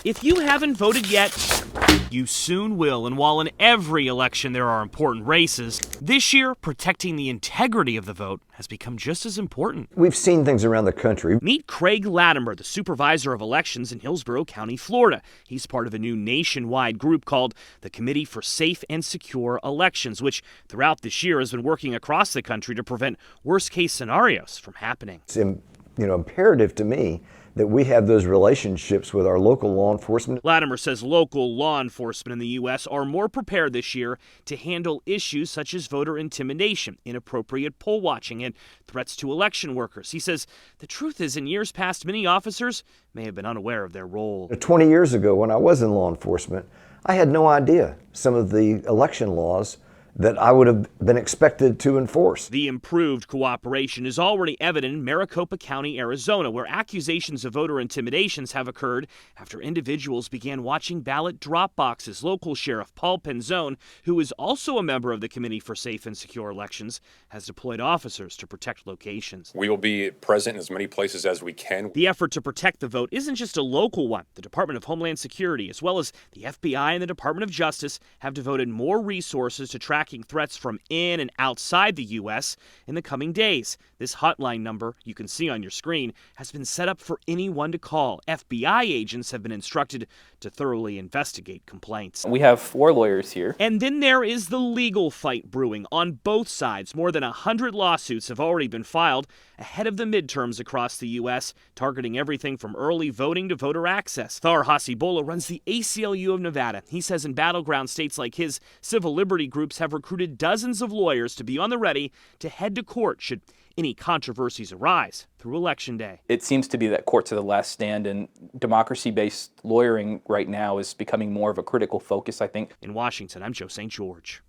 If you haven't voted yet, you soon will. And while in every election there are important races, this year protecting the integrity of the vote has become just as important. We've seen things around the country. Meet Craig Latimer, the supervisor of elections in Hillsborough County, Florida. He's part of a new nationwide group called the Committee for Safe and Secure Elections, which throughout this year has been working across the country to prevent worst-case scenarios from happening. It's imperative to me that we have those relationships with our local law enforcement. Latimer says local law enforcement in the U.S. are more prepared this year to handle issues such as voter intimidation, inappropriate poll watching, and threats to election workers. He says the truth is, in years past, many officers may have been unaware of their role. 20 years ago, when I was in law enforcement, I had no idea some of the election laws that I would have been expected to enforce. The improved cooperation is already evident in Maricopa County, Arizona, where accusations of voter intimidations have occurred after individuals began watching ballot drop boxes. Local Sheriff Paul Penzone, who is also a member of the Committee for Safe and Secure Elections, has deployed officers to protect locations. We will be present in as many places as we can. The effort to protect the vote isn't just a local one. The Department of Homeland Security, as well as the FBI and the Department of Justice, have devoted more resources to tracking threats from in and outside the U.S. in the coming days. This hotline number you can see on your screen has been set up for anyone to call. FBI agents have been instructed to thoroughly investigate complaints. We have 4 lawyers here. And then there is the legal fight brewing on both sides. More than 100 lawsuits have already been filed ahead of the midterms across the U.S., targeting everything from early voting to voter access. Thar Hasibola runs the ACLU of Nevada. He says in battleground states like his, civil liberty groups have recruited dozens of lawyers to be on the ready to head to court should any controversies arise through Election Day. It seems to be that courts are the last stand, and democracy-based lawyering right now is becoming more of a critical focus, I think. In Washington, I'm Joe St. George.